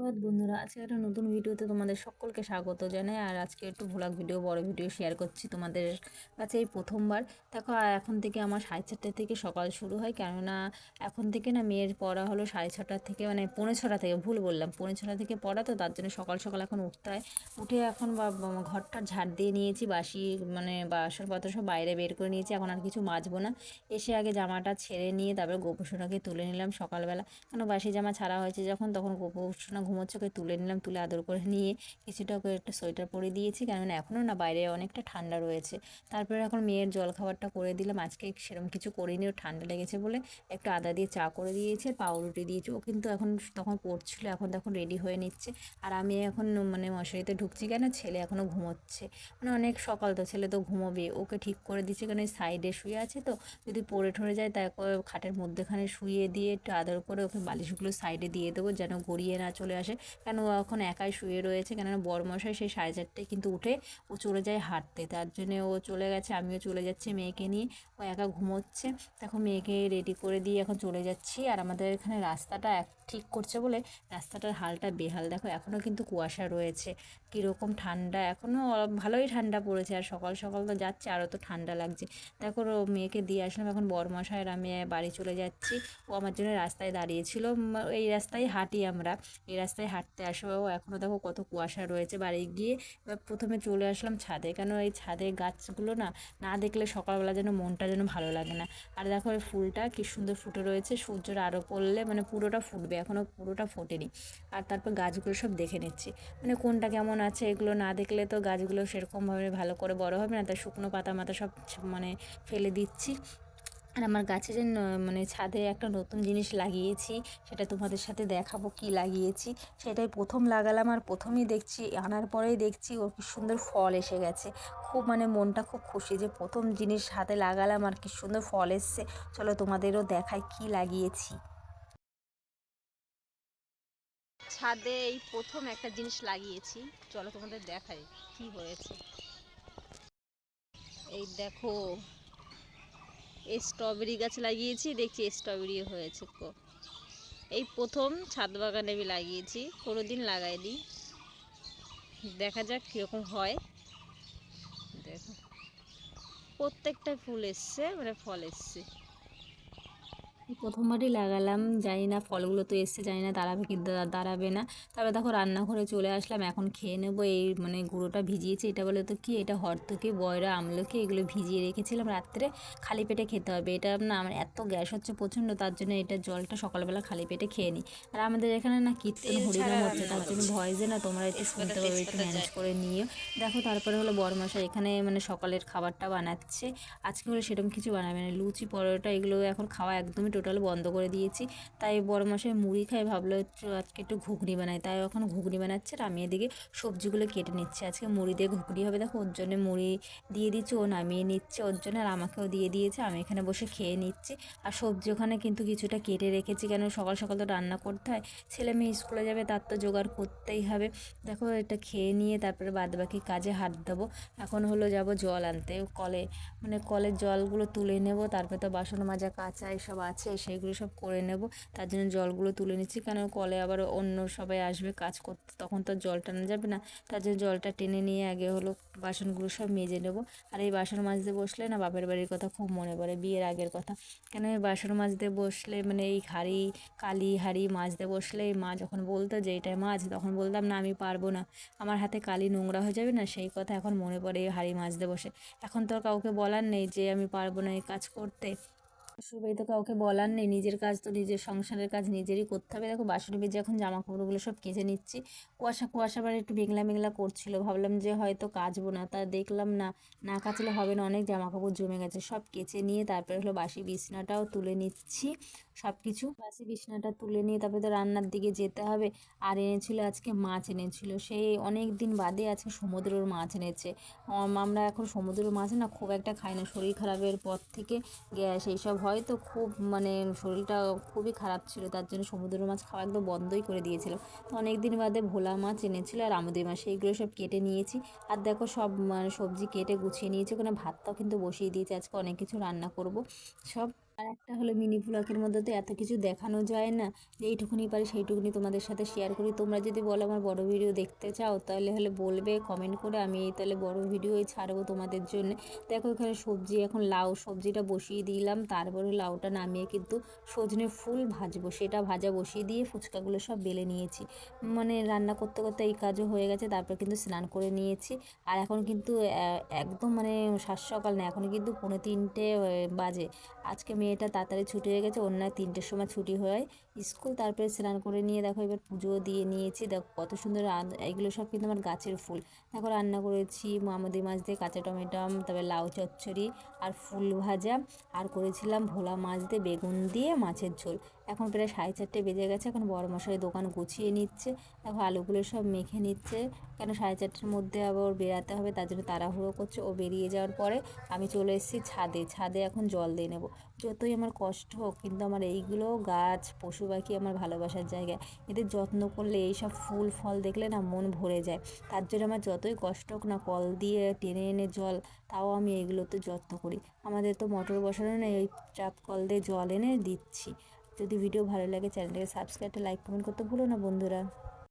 সুপ্রভাত বন্ধুরা, আজকে একটা নতুন ভিডিওতে তোমাদের সকলকে স্বাগত জানাই। আর আজকে একটু ভ্লগ ভিডিও, বড় ভিডিও শেয়ার করছি তোমাদের কাছে এই প্রথমবার। দেখো, এখন থেকে আমার 4:30 থেকে সকাল শুরু হয়, কেননা এখন থেকে না মেয়ের পড়া হলো 6:30 থেকে, মানে 6:45 থেকে, ভুল বললাম, 6:45 থেকে পড়া, তো তার জন্য সকাল সকাল এখন উঠতে হয়। উঠে এখন ঘরটা ঝাড় দিয়ে নিয়েছি, বাসি মানে বাসনপত্র সব বাইরে বের করে নিয়েছি, এখন আর কিছু মাজবো না। এসে আগে জামাটা ছেড়ে নিয়ে তারপরে গোপুসোনাকে তুলে নিলাম সকালবেলা, কেন বাসি জামা ছাড়া হয়েছে যখন, তখন গোপুসোনা ঘুমোচ্ছে, ওকে তুলে নিলাম, তুলে আদর করে নিয়ে কিছুটা ওকে একটা সোয়েটার পরে দিয়েছি, কেননা এখনও না বাইরে অনেকটা ঠান্ডা রয়েছে। তারপরে এখন মেয়ের জলখাবারটা করে দিলাম, আজকে সেরকম কিছু করিনি, ও ঠান্ডা লেগেছে বলে একটু আদা দিয়ে চা করে দিয়েছি আর পাউরুটি দিয়েছি। ও কিন্তু এখন তখন পড়ছিল, এখন তখন রেডি হয়ে নিচ্ছে। আর আমি এখন মানে মশারিতে ঢুকছি, কেন ছেলে এখনও ঘুমোচ্ছে, মানে অনেক সকাল তো, ছেলে তো ঘুমোবে। ওকে ঠিক করে দিচ্ছি, কারণ এই সাইডে শুয়ে আছে তো, যদি পড়ে ঠরে যায় তাই খাটের মধ্যেখানে শুইয়ে দিয়ে একটু আদর করে ওকে বালিশগুলো সাইডে দিয়ে দেবো, যেন গড়িয়ে না চলে আসে, কেন ও এখন একাই শুয়ে রয়েছে। কেননা বড়মশাই সেই 4:30টায় কিন্তু উঠে ও চলে যায় হাঁটতে, তার জন্য ও চলে গেছে, আমিও চলে যাচ্ছি মেয়েকে নিয়ে। ও একা ঘুমোচ্ছে, তখন মেয়েকে রেডি করে দিয়ে এখন চলে যাচ্ছি। আর আমাদের এখানে রাস্তাটা ঠিক করছে বলে রাস্তাটার হালটা বেহাল, দেখো এখনও কিন্তু কুয়াশা রয়েছে, কীরকম ঠান্ডা, এখনও ভালোই ঠান্ডা পড়েছে। আর সকাল সকাল তো যাচ্ছে, আরও তো ঠান্ডা লাগছে। দেখো মেয়েকে দিয়ে আসলাম, এখন বরমশাই আর আমি বাড়ি চলে যাচ্ছি। ও আমার জন্য রাস্তায় দাঁড়িয়েছিল, এই রাস্তায় হাঁটি আমরা, এই রাস্তায় হাঁটতে আসবো। এখনও দেখো কত কুয়াশা রয়েছে। বাড়ি গিয়ে এবার প্রথমে চলে আসলাম ছাদে, কেন এই ছাদে গাছগুলো না না দেখলে সকালবেলা যেন মনটা যেন ভালো লাগে না। আর দেখো এই ফুলটা কী সুন্দর ফুটে রয়েছে, সূর্যের আলো পড়লে মানে পুরোটা ফুটবে, এখনও পুরোটা ফোটেনি। আর তারপর গাছগুলো সব দেখে নিচ্ছি, মানে কোনটা কেমন আছে, এগুলো না দেখলে তো গাছগুলো সেরকমভাবে ভালো করে বড় হবে না, তাই শুকনো পাতা মাতা সব মানে ফেলে দিচ্ছি। আর আমার গাছে যে মানে ছাদে একটা নতুন জিনিস লাগিয়েছি, সেটা তোমাদের সাথে দেখাবো কি লাগিয়েছি। সেটাই প্রথম লাগালাম, আর প্রথমেই দেখছি, আনার পরেই দেখছি ওর কি সুন্দর ফল এসে গেছে। খুব মানে মনটা খুব খুশি যে প্রথম জিনিস হাতে লাগালাম আর কি সুন্দর ফল এসছে। চলো তোমাদেরও দেখাই কি লাগিয়েছি। ছাদে এই প্রথম একটা জিনিস লাগিয়েছি, চলো তোমাদের দেখাই কি হয়েছে। এই দেখো, এই স্ট্রবেরি গাছ লাগিয়েছি, দেখছি স্ট্রবেরি হয়েছে। এই প্রথম ছাদ বাগানে আমি লাগিয়েছি, কোনোদিন লাগাইনি, দেখা যাক কীরকম হয়। দেখো প্রত্যেকটাই ফুল এসছে, মানে ফল এসছে। প্রথমবারই লাগালাম, জানি না ফলগুলো তো এসছে, জানি না দাঁড়াবে কি দাঁড়াবে না। তারপরে দেখো রান্নাঘরে চলে আসলাম, এখন খেয়ে নেবো। এই মানে গুঁড়োটা ভিজিয়েছি, এটা বলে তো কি, এটা হরতকি, বয়রা, আমলকি, এগুলো ভিজিয়ে রেখেছিলাম রাত্রে, খালি পেটে খেতে হবে। এটা না আমার এত গ্যাস হচ্ছে প্রচণ্ড, তার জন্য এটা জলটা সকালবেলা খালি পেটে খেয়ে নিই। আর আমাদের এখানে না কীর্তন হরিনাম হচ্ছে, তার জন্য ভয়েসে না তোমরা একটু শুনতে পাবে, একটু ম্যানেজ করে নিও। দেখো তারপরে হলো বড়মশাই এখানে মানে সকালের খাবারটা বানাচ্ছে। আজকে হলো সেরকম কিছু বানাবে না, লুচি পরোটা এগুলো এখন খাওয়া একদমই টোটাল বন্ধ করে দিয়েছি। তাই বড়মশাই মুড়ি খাই, ভাবলো একটু আজকে একটু ঘুগনি বানাই, তাই এখন ঘুগনি বানাচ্ছে। আর আমি এদিকে সবজিগুলো কেটে নিচ্ছি, আজকে মুড়ি দিয়ে ঘুগনি হবে। দেখো ওর জন্য মুড়ি দিয়ে দিচ্ছি, ও নামিয়ে নিচ্ছে ওর জন্য, আর আমাকেও দিয়ে দিয়েছে, আমি এখানে বসে খেয়ে নিচ্ছি। আর সবজি ওখানে কিন্তু কিছুটা কেটে রেখেছি, কেন সকাল সকাল তো রান্না করতে হয়, ছেলে মেয়ে স্কুলে যাবে, তার তো জোগাড় করতেই হবে। দেখো এটা খেয়ে নিয়ে তারপরে বাদবাকি কাজে হাত দেবো। এখন হলো যাব জল আনতে কলে, মানে কলের জলগুলো তুলে নেব, তারপরে তো বাসন মাজা কাচা এসব আছে, সেইগুলো সব করে নেব। তার জন্য জলগুলো তুলে নিচ্ছি, কারণ কলে আবার অন্য সবাই আসবে কাজ করতে, তখন তো জল টানা যাবে না। তার জন্য জলটা টেনে নিয়ে আগে হলো বাসনগুলো সব মেজে নেব। আর এই বাসন মাজতে বসলে না বাপের বাড়ির কথা খুব মনে পড়ে, বিয়ের আগের কথা। কেন এই বাসন মাজতে বসলে মানে এই কালি হাঁড়ি মাজতে বসলে মা যখন বলতো যে এটাই মাছ, তখন বলতাম না আমি পারবো না, আমার হাতে কালি নোংরা হয়ে যাবে না, সেই কথা এখন মনে পড়ে এই হাঁড়ি মাজতে বসে। এখন তো আর কাউকে বলার নেই যে আমি পারবো না এই কাজ করতে, শ্বশুরবাড়িতে কাউকে বলার নেই, নিজের কাজ তো নিজের সংসারের কাজ নিজেরই করতে হবে। দেখো বাসন মেজে এখন জামা কাপড়গুলো সব কেচে নিচ্ছি। কুয়াশা কুয়াশা আবার একটু মেঘলা মেঘলা করছিল, ভাবলাম যে হয়তো কাচবো না, তা দেখলাম না, না কাচলে হবে না, অনেক জামা কাপড় জমে গেছে, সব কেচে নিয়ে তারপরে হলো বাসি বিছনাটাও তুলে নিচ্ছি। সব কিছু বাসি বিছনাটা তুলে নিয়ে তারপরে তো রান্নার দিকে যেতে হবে। আর এনেছিল আজকে মাছ, এনেছিল সেই অনেক দিন বাদে আজকে সমুদ্রের মাছ এনেছে। আমরা এখন সমুদ্রের মাছ না খুব একটা খাই না, শরীর খারাপের পর থেকে গ্যাস এইসব হয় তো, খুব মানে শরীরটা খুবই খারাপ ছিল, তার জন্য সমুদ্রের মাছ খাওয়া একদম বন্ধই করে দিয়েছিলাম। তো অনেক দিন বাদে ভোলা মাছ এনেছিল আর আমুদি মাছ, এইগুলো সব কেটে নিয়েছি। আর দেখো সব মানে সবজি কেটে গুছিয়ে নিয়েছি, ওখানে ভাতটাও কিন্তু বসিয়ে দিয়েছি, আজকে অনেক কিছু রান্না করব সব। আর একটা হলো মিনি ব্লগের মধ্যে তো এত কিছু দেখানো যায় না, যে এইটুকুনি পারি সেইটুকুনি তোমাদের সাথে শেয়ার করি। তোমরা যদি বলো আমার বড় ভিডিও দেখতে চাও তাহলে বলবে কমেন্ট করে, আমি তাহলে বড় ভিডিওই ছাড়বো তোমাদের জন্য। দেখো এখানে সবজি, এখন লাউ সবজিটা বসিয়ে দিলাম, তারপরে লাউটা নামিয়ে কিন্তু সজনে ফুল ভাজবো, সেটা ভাজা বসিয়ে দিয়ে ফুচকাগুলো সব বেলে নিয়েছি। মানে রান্না করতে করতে এই কাজও হয়ে গেছে, তারপর কিন্তু স্নান করে নিয়েছি। আর এখন কিন্তু একদম মানে সাত সকাল না, এখন কিন্তু 2:45 বাজে। আজকে মেয়েটা তাড়াতাড়ি ছুটি হয়ে গেছে, অন্য 3টের সময় ছুটি হয় স্কুল। তারপরে স্নান করে নিয়ে দেখো এবার পুজোও দিয়ে নিয়েছি। দেখো কত সুন্দর, এগুলো সব কিন্তু আমার গাছের ফুল। দেখো রান্না করেছি মামুদি মাছ দিয়ে কাঁচা টমেটো, তারপরে লাউ চচ্চড়ি আর ফুল ভাজা, আর করেছিলাম ভোলা মাছ দিয়ে বেগুন দিয়ে মাছের ঝোল। এখন প্রায় 4:30 বেজে গেছে, এখন বড়মশাই দোকান গুছিয়ে নিচ্ছে। দেখো আলুগুলো সব মেখে নিচ্ছে, কেন 4:30টার মধ্যে আবার ওর বেরাতে হবে, তার জন্য তাড়াহুড়ো করছে। ও বেরিয়ে যাওয়ার পরে আমি চলে এসেছি ছাদে, ছাদে এখন জল দিয়ে নেবো। যতই আমার কষ্ট হোক কিন্তু আমার এইগুলো গাছ পশু পাখি আমার ভালোবাসার জায়গা, এদের যত্ন করলে এইসব ফুল ফল দেখলে না মন ভরে যায়। তার জন্য আমার যতই কষ্ট হোক না, কল দিয়ে টেনে এনে জল, তাও আমি এগুলোতে যত্ন করি। আমাদের তো মোটর বসানো নেই, ওই চাপ কল দিয়ে জল এনে দিচ্ছি। যদি ভিডিও ভালো লাগে চ্যানেলটাকে সাবস্ক্রাইব লাইক কমেন্ট করতে ভুলো না বন্ধুরা।